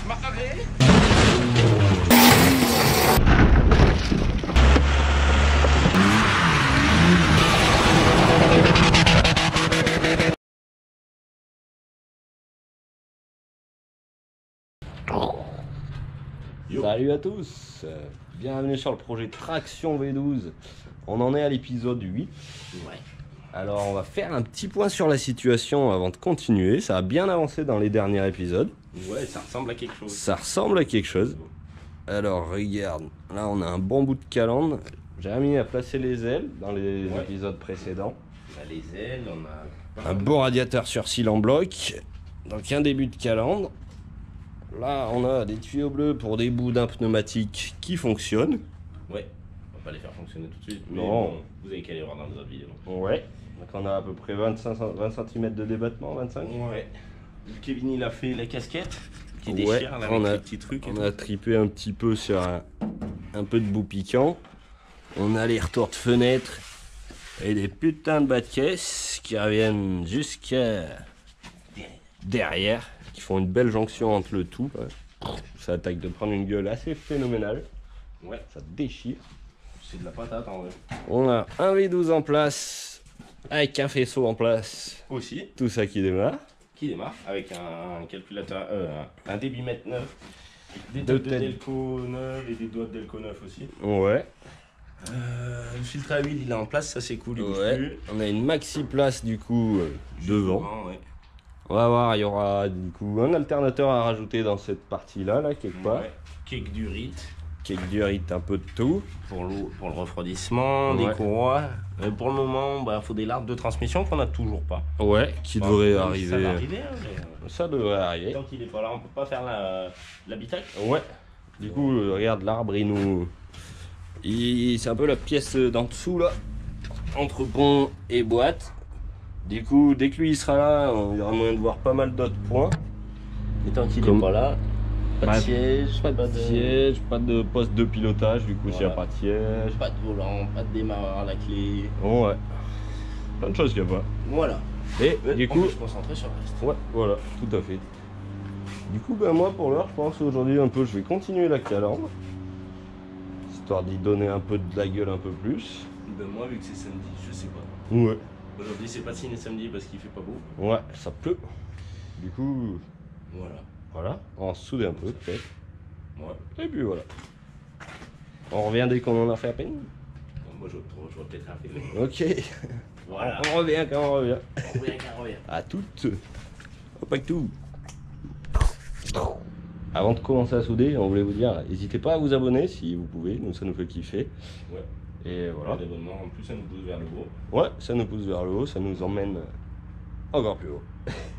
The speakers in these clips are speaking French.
Marré. Salut à tous, bienvenue sur le projet Traction V12. On en est à l'épisode 8. Ouais. Alors on va faire un petit point sur la situation avant de continuer. Ça a bien avancé dans les derniers épisodes. Ouais, ça ressemble à quelque chose. Ça ressemble à quelque chose. Alors regarde, là on a un bon bout de calandre. Jérémy a placé les ailes dans les épisodes précédents. On a les ailes, on a... Un beau radiateur sur cils en bloc. Donc un début de calandre. Là on a des tuyaux bleus pour des bouts d'un pneumatique qui fonctionnent. Ouais, on va pas les faire fonctionner tout de suite. Mais Non. bon, vous avez qu'à les voir dans nos autres vidéos. Ouais. Donc on a à peu près 20 cm de débattement, 25. Ouais. Kevin il a fait la casquette qui Ouais, déchire là, avec on a- les petits trucs et On tout. a tripé un petit peu sur un peu de bout piquant. On a les retours de fenêtres et des putains de bas de caisse qui reviennent jusqu'à derrière, qui font une belle jonction entre le tout. Ouais. Ça attaque de prendre une gueule assez phénoménale. Ouais, Ça déchire. c'est de la patate en vrai. On a un V12 en place, avec un faisceau en place. Aussi, Tout ça qui démarre. qui démarre avec un calculateur, un débitmètre neuf, des Deux doigts de têtes. Delco neuf et des doigts de Delco neuf aussi. Ouais. Le filtre à huile il est en place, ça c'est cool, il bouge Ouais. plus. On a une maxi place du coup devant. Ouais. On va voir, il y aura du coup un alternateur à rajouter dans cette partie-là, là, quelque part. Ouais. Cake du rite Cake durite un peu de tout. pour l'eau, pour le refroidissement, des Ouais. courroies. Pour le moment, bah faut des larves de transmission qu'on a toujours pas. Ouais, qui Bon, devrait ça arriver. va arriver, hein, mais, Ça devrait arriver. tant qu'il est pas là, on peut pas faire l'habitacle. Ouais. Du coup, regarde l'arbre, il nous. C'est un peu la pièce d'en dessous là, entre pont et boîte. Du coup, dès que lui il sera là, il y aura moyen de voir pas mal d'autres points. Et tant qu'il Comme- est pas là, pas Bah, de siège, Pas de siège, pas de poste de pilotage, du coup, s'il n'y a Voilà. pas de siège. pas de volant, pas de démarreur à la clé. Bon, ouais. Plein de choses qu'il n'y a pas. Voilà. Et du on coup, peut se concentrer sur le reste. ouais, voilà, tout à fait. Du coup, ben moi pour l'heure, je pense aujourd'hui un peu, je vais continuer la calandre, histoire d'y donner un peu de la gueule un peu plus. Ben moi, vu que c'est samedi, je sais pas. Ouais. Aujourd'hui, c'est pas ciné samedi parce qu'il fait pas beau. Ouais, ça pleut. Du coup, Voilà. voilà, on va se souder un peu peut-être. Ouais. Et puis voilà. On revient dès qu'on en a fait à peine. Bon, moi, je vois peut-être un peu. Ok. Voilà. On revient quand on revient. On revient, on revient. À toutes. Hop avec tout. Avant de commencer à souder, on voulait vous dire, n'hésitez pas à vous abonner si vous pouvez, nous ça nous fait kiffer. Ouais. Et voilà. L'abonnement, en plus, ça nous pousse vers le haut. Ouais, ça nous pousse vers le haut, ça nous emmène encore plus haut.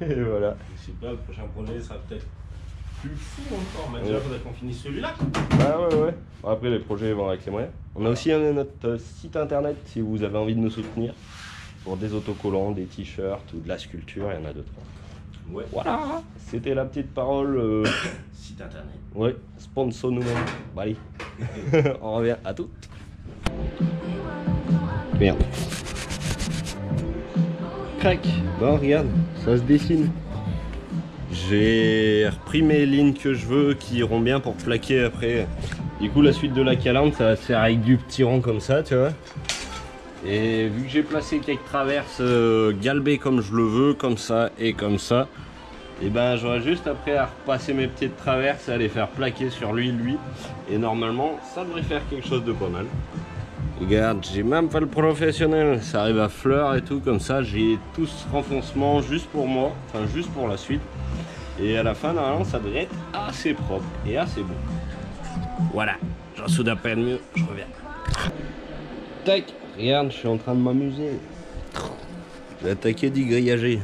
Et voilà. Je sais pas, le prochain projet sera peut-être plus fou encore. Mais déjà, faudrait qu'on finisse celui-là. Ah ouais. Bon, après, les projets vont avec les moyens. On a aussi notre site internet si vous avez envie de nous soutenir. Pour des autocollants, des t-shirts ou de la sculpture, il y en a d'autres. Ouais. Voilà, c'était la petite parole. Site internet. Ouais, sponsor nous-mêmes. Bon, allez, on revient à tout. Merde. Crac. Bon, regarde, ça se dessine. J'ai repris mes lignes que je veux qui iront bien pour plaquer après. Du coup, la suite de la calandre, ça va se faire avec du petit rond comme ça, tu vois. Et vu que j'ai placé quelques traverses galbées comme je le veux, comme ça et comme ça, et ben j'aurai juste après à repasser mes petites traverses et à les faire plaquer sur lui. Et normalement, ça devrait faire quelque chose de pas mal. Regarde, j'ai même pas le professionnel, ça arrive à fleur et tout, comme ça j'ai tout ce renfoncement juste pour moi, enfin juste pour la suite. Et à la fin, normalement, ça devrait être assez propre et assez bon. Voilà, j'en soude à peine mieux, je reviens. Tac, regarde, je suis en train de m'amuser. Je vais attaquer du grillagé.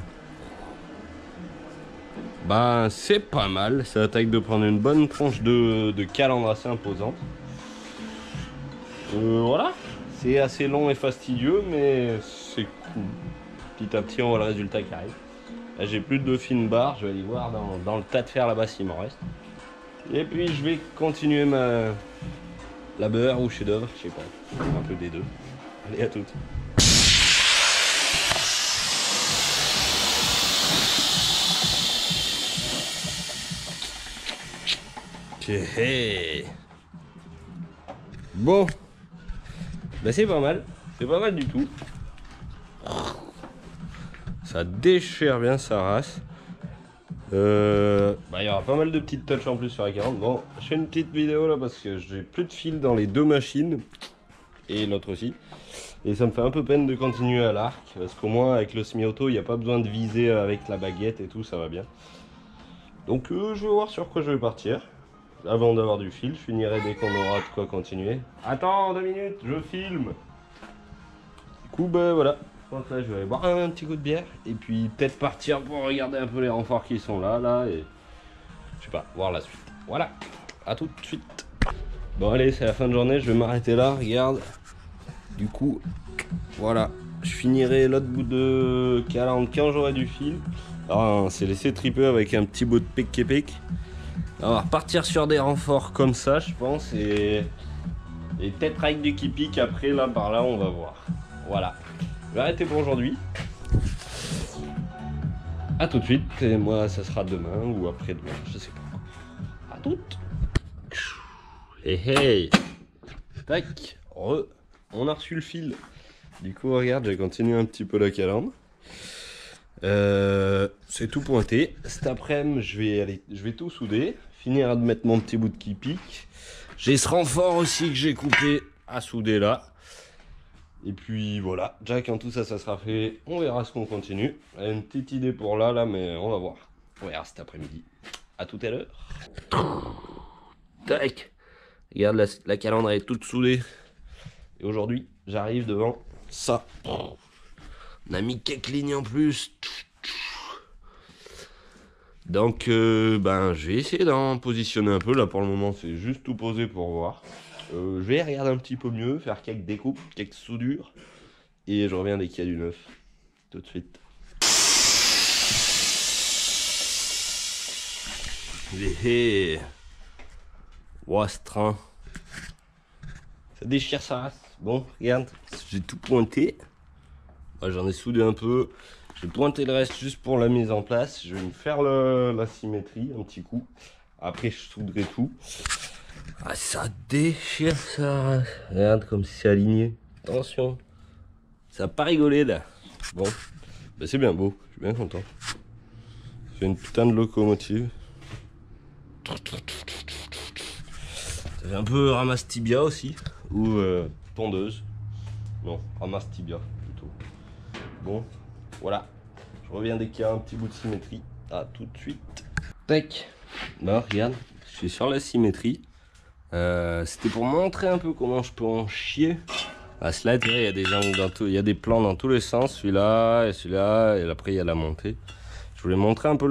Ben, c'est pas mal, ça attaque de prendre une bonne tranche de calandre assez imposante. Voilà, c'est assez long et fastidieux, mais c'est cool. Petit à petit, on voit le résultat qui arrive. Là, j'ai plus de fines barres, je vais aller voir dans le tas de fer là-bas s'il m'en reste. Et puis, je vais continuer la beurre ou chef-d'œuvre, je sais pas, un peu des deux. Allez, à toutes. Bon, bah c'est pas mal du tout. Ça déchire bien sa race. Il y aura pas mal de petites touches en plus sur la 40. Bon, je fais une petite vidéo là parce que j'ai plus de fil dans les deux machines et l'autre aussi. Et ça me fait un peu peine de continuer à l'arc parce qu'au moins avec le semi-auto, il n'y a pas besoin de viser avec la baguette et tout, ça va bien. Donc je vais voir sur quoi je vais partir. Avant d'avoir du fil, je finirai dès qu'on aura de quoi continuer. Attends 2 minutes, je filme. Du coup, bah voilà. Je pense que là, je vais aller boire un petit coup de bière. Et puis peut-être partir pour regarder un peu les renforts qui sont là. Et je sais pas, voir la suite. Voilà, à tout de suite. Bon allez, c'est la fin de journée, je vais m'arrêter là, regarde. Du coup, voilà. Je finirai l'autre bout de 40 quand j'aurai du fil. Alors, on s'est laissé triper avec un petit bout de pic. On va repartir sur des renforts comme ça, je pense, et peut-être avec du qui pique après, là, par là, on va voir. Voilà. Je vais arrêter pour aujourd'hui. A tout de suite, et moi, ça sera demain ou après-demain, je sais pas. A toutes. Hey. Tac. On a reçu le fil. Du coup, regarde, j'ai continué un petit peu la calandre. C'est tout pointé. Cet après-midi, je vais tout souder. Finir de mettre mon petit bout de qui pique. J'ai ce renfort aussi que j'ai coupé à souder là. Et puis voilà, déjà quand tout ça sera fait, on verra ce qu'on continue. J'ai une petite idée pour là, mais on va voir. On verra cet après-midi. À tout à l'heure. Tac. Regarde, la calandre est toute soudée. Et aujourd'hui, j'arrive devant ça. On a mis quelques lignes en plus. Donc, je vais essayer d'en positionner un peu. Là, pour le moment, c'est juste tout posé pour voir. Je vais regarder un petit peu mieux, faire quelques découpes, quelques soudures. Et je reviens dès qu'il y a du neuf. Tout de suite. Ouah, ce train. Ça déchire sa race. Bon, regarde, j'ai tout pointé. J'en ai soudé un peu. J'ai pointé le reste juste pour la mise en place. Je vais me faire la symétrie, un petit coup. Après, je souderai tout. Ah, ça déchire ça. Regarde comme c'est aligné. Attention. Ça n'a pas rigolé là. Bon, c'est bien beau. Je suis bien content. C'est une putain de locomotive. Ça fait un peu ramasse tibia aussi. Ou tondeuse. Non, ramasse tibia plutôt. Bon. Voilà, je reviens dès qu'il y a un petit bout de symétrie. À tout de suite. Tac. Bah regarde, je suis sur la symétrie. C'était pour montrer un peu comment je peux en chier. À cela, il y a des angles dans tout, il y a des plans dans tous les sens, celui-là, et après il y a la montée. Je voulais montrer un peu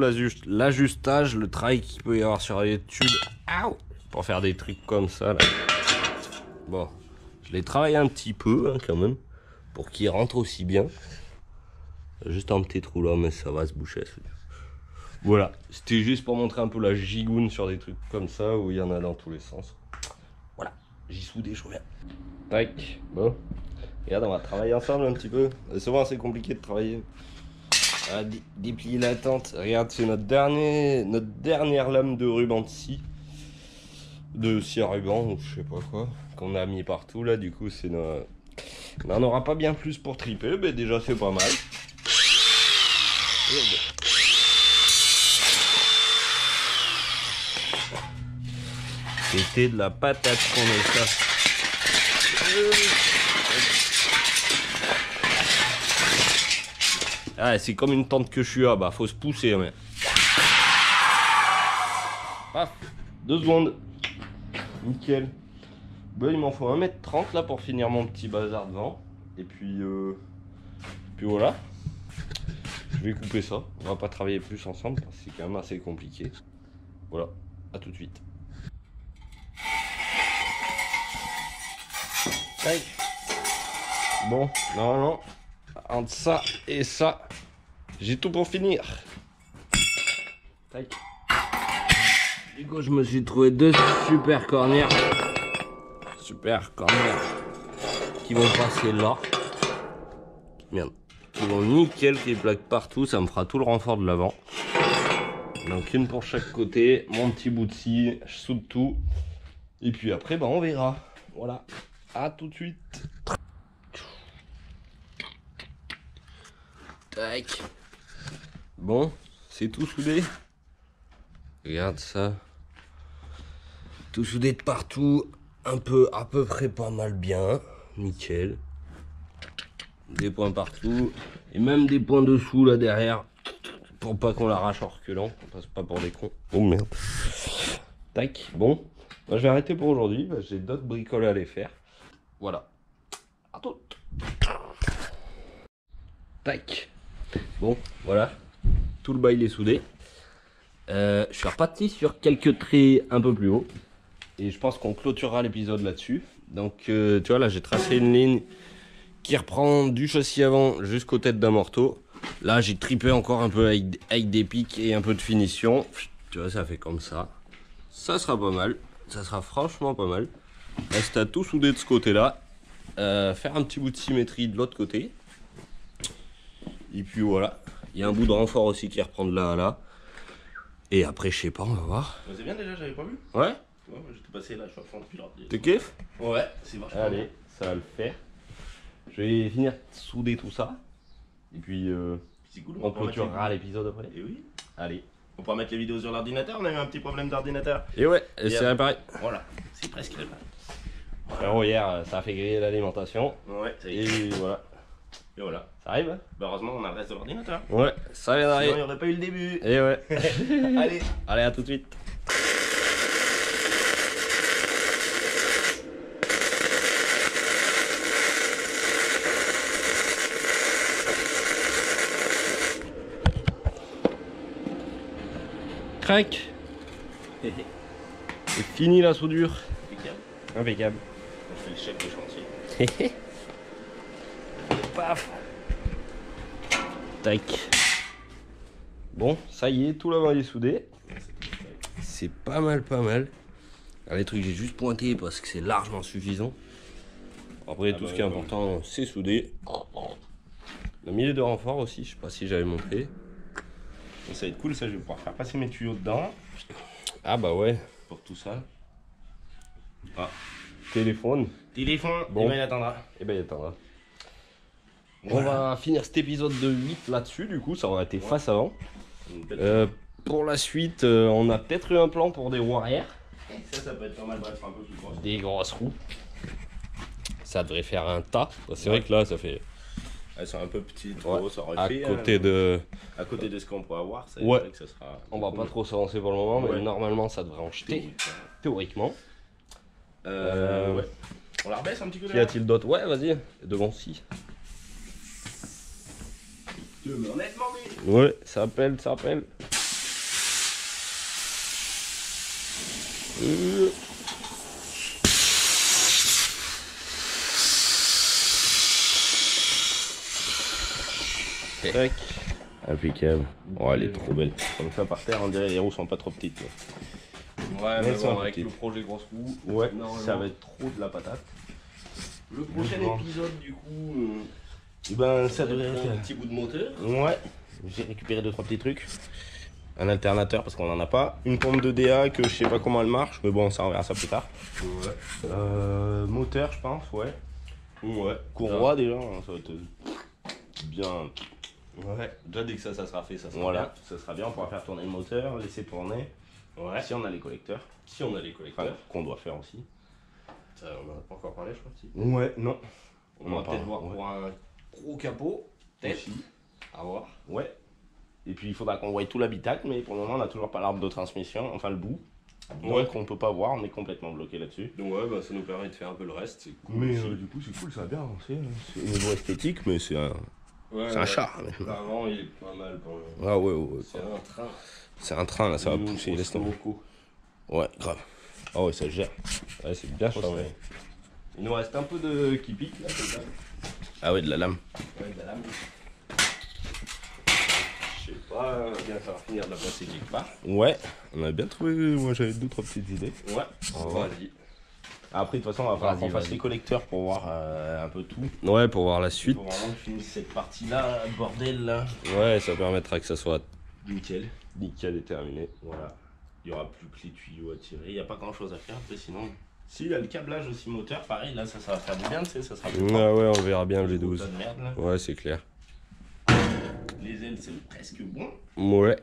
l'ajustage, le travail qu'il peut y avoir sur les tubes. Aouh, pour faire des trucs comme ça là. Bon, je l'ai travaillé un petit peu hein, quand même, pour qu'il rentre aussi bien. Juste un petit trou là, mais ça va se boucher. Voilà, c'était juste pour montrer un peu la gigoune sur des trucs comme ça où il y en a dans tous les sens. Voilà, j'ai soudé, je reviens. Tac, bon. Regarde, on va travailler ensemble un petit peu. Souvent c'est compliqué de travailler. Déplier la tente. Regarde, c'est notre dernière lame de ruban de scie. De scie à ruban ou je sais pas quoi. Qu'on a mis partout là, du coup c'est notre... On n'en aura pas bien plus pour triper, mais déjà c'est pas mal. C'était de la patate qu'on met ça. Ah, c'est comme une tente que je suis à, bah faut se pousser mais. Paf, 2 secondes. Nickel. Bah, il m'en faut 1m30 là pour finir mon petit bazar devant. Et puis voilà. Je vais couper ça. On va pas travailler plus ensemble parce que c'est quand même assez compliqué. Voilà, à tout de suite. Tac. Bon, normalement, entre ça et ça, j'ai tout pour finir. Tac. Du coup, je me suis trouvé 2 super cornières. Super cornières qui vont passer là. Merde. Qui vont nickel, qui plaquent partout. Ça me fera tout le renfort de l'avant. Donc une pour chaque côté, mon petit bout de scie, je soude tout. Et puis après, bah, on verra. Voilà, à tout de suite. Tac. Bon, c'est tout soudé. Regarde ça. Tout soudé de partout. Un peu, à peu près pas mal bien. Nickel. Des points partout. Et même des points dessous là derrière. Pour pas qu'on l'arrache en reculant. On passe pas pour des cons. Oh merde. Tac. Bon. Moi, je vais arrêter pour aujourd'hui. J'ai d'autres bricoles à aller faire. Voilà. À tout. Tac. Bon, voilà. Tout le bail est soudé. Je suis reparti sur quelques traits un peu plus haut. Et je pense qu'on clôturera l'épisode là-dessus. Donc, tu vois, là, j'ai tracé une ligne qui reprend du châssis avant jusqu'aux têtes d'un morteau. Là, j'ai tripé encore un peu avec des pics et un peu de finition. Tu vois, ça fait comme ça. Ça sera pas mal. Ça sera franchement pas mal. Reste à tout souder de ce côté-là. Faire un petit bout de symétrie de l'autre côté. Et puis voilà. Il y a un bout de renfort aussi qui reprend de là à là. Et après, je sais pas, on va voir. C'est bien déjà, j'avais pas vu. Ouais. Ouais, j'étais passé là, je suis à fond depuis l'ordi. Tu kiffes? Ouais, c'est vachement. Allez, ça va le faire. Je vais finir de souder tout ça. Et puis, C'est cool. on clôturera l'épisode après. Et oui. Allez. On pourra mettre les vidéos sur l'ordinateur, on a eu un petit problème d'ordinateur. Et ouais, c'est réparé. Voilà, c'est presque réparé. Alors hier, ça a fait griller l'alimentation. Ouais, ça y Et est. voilà. Et voilà. Ça arrive, hein? Bah, heureusement, on a le reste de l'ordinateur. Ouais, ça vient Sinon, il d'arriver. n'y aurait pas eu le début. Et ouais. Allez. Allez, à tout de suite. Crac. C'est fini la soudure. Impeccable. Impeccable. On fait le chef de chantier. Paf. Tac. Bon, ça y est, tout l'avant est soudé. C'est pas mal, pas mal. Alors, les trucs, j'ai juste pointé parce que c'est largement suffisant. Après, tout ce qui est important, c'est soudé. On a mis les deux renforts aussi, je sais pas si j'avais montré. Ça va être cool, ça, je vais pouvoir faire passer mes tuyaux dedans. Ah bah ouais. Pour tout ça. Ah. Téléphone. Téléphone, Bon. bon. Il attendra. Et ben il attendra. Voilà. On va finir cet épisode de 8 là-dessus, du coup, ça aurait été face avant. Une belle- Pour la suite, on a peut-être eu un plan pour des roues arrière. Ça peut être pas mal, bref, un peu plus grosse. Des grosses roues. Ça devrait faire un tas. C'est vrai que là, ça fait Elles sont un peu petites, ouais, trop, ça aurait à fait. côté de... À côté de ce qu'on pourrait avoir, ça Ouais. vrai que ça sera. On va pas trop s'avancer pour le moment, mais Ouais. normalement, ça devrait en jeter. Théoriquement. Ouais. On la rebaisse un petit peu Qu'y là. a-t-il d'autre? Ouais, vas-y. Devant si. Honnêtement, mais. Ouais, ça appelle, ça appelle. Tac. Impeccable. Oh, elle est trop belle. Comme ça par terre, on dirait les roues sont pas trop petites. Ouais, mais bon, avec petit. le projet grosse roue. Ouais, normalement, ça va être trop de la patate. Le prochain Bon. épisode, du coup, Et ben, ça ça devrait devrait être. un petit bout de moteur. Ouais, j'ai récupéré 2-3 petits trucs. Un alternateur parce qu'on en a pas. Une pompe de DA que je sais pas comment elle marche, mais bon, ça on verra ça plus tard. Ouais. Moteur, je pense, ouais. Ouais. Courroie déjà, hein, ça va être bien. Ouais. Déjà dès que ça sera fait, ça sera Voilà, ça sera bien, on pourra faire tourner le moteur, laisser tourner. bien. Ouais. Si on a les collecteurs, Si on a les collecteurs. enfin, qu'on doit faire aussi. Ça, on en a pas encore parlé, je crois. Si. Ouais, non. On va peut-être voir ouais. pour un gros capot. Peut-être. Aussi. À voir. Ouais. Et puis il faudra qu'on voie tout l'habitacle, mais pour le moment on n'a toujours pas l'arbre de transmission, enfin le bout. Donc Ouais. on peut pas voir, on est complètement bloqué là-dessus. Donc ouais, bah, ça nous permet de faire un peu le reste. C'est cool. Mais aussi. du coup c'est cool, ça va bien avancer. C'est au niveau esthétique, mais c'est un Ouais, ouais. char. Avant, il est pas mal quand même. Ah ouais, ouais. C'est un train. C'est un train là, ça va Nous, pousser, on laisse se tomber. loco. Ouais, grave. Ah ouais, ça gère. Ouais, c'est bien charmé. charmé. Il nous reste un peu de qui pique là, comme ça. Ah ouais, de la lame. Ouais, de la lame. Je sais pas, bien ça va finir de la placer quelque part. Ouais, on a bien trouvé. Moi j'avais 2-3 petites idées. Ouais, va. vas-y. Après, de toute façon, on va falloir Vas-y, qu'on fasse vas-y. les collecteurs pour voir un peu tout. Ouais, pour voir la Il suite. faut vraiment que je finisse cette partie-là, bordel là. Ouais, ça permettra que ça soit Nickel. nickel et terminé. Voilà. Il n'y aura plus que les tuyaux à tirer. Il n'y a pas grand chose à faire après sinon. Si, il y a le câblage aussi moteur, pareil, là ça va faire du bien, tu sais, ça sera plus Ah ouais, on verra bien le V12. tas de merde, là. Ouais, c'est clair. Les ailes, c'est presque bon. Ouais.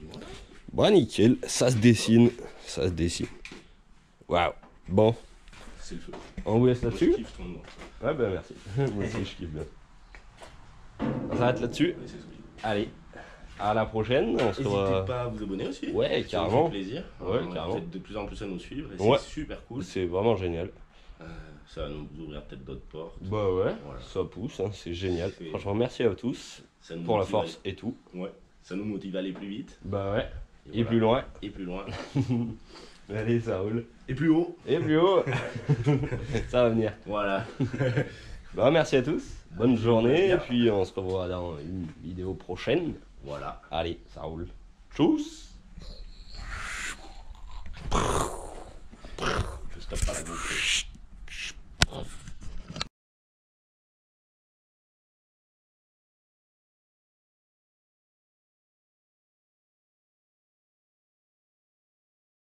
Voilà. Bon, nickel, ça se dessine. Ça se dessine. Waouh. Bon, C'est le feu. on vous laisse Moi, là-dessus. je kiffe ton nom. Ouais, ben merci. Moi aussi, je kiffe bien. On s'arrête là-dessus. Ouais, c'est solide. Allez, à la prochaine. On se N'hésitez revoit. pas à vous abonner aussi. Ouais, Ça nous carrément. fait plaisir. Ouais, On carrément. Vous êtes de plus en plus à nous suivre et Ouais. c'est super cool. C'est vraiment génial. Ça va nous ouvrir peut-être d'autres portes. Bah ouais, Voilà. ça pousse, hein, c'est génial. C'est- Franchement, merci à tous Ça nous pour la motive force et tout. Ouais. Ça nous motive à aller plus vite. Bah ouais. Et voilà. plus loin. Et plus loin. Allez, ça roule. Et plus haut. Et plus haut. Ça va venir. Voilà. Bah merci à tous. Bonne journée. Bien. Et puis on se revoit dans une vidéo prochaine. Voilà. Allez, ça roule. Tchuss. Je stoppe pas la GoPro.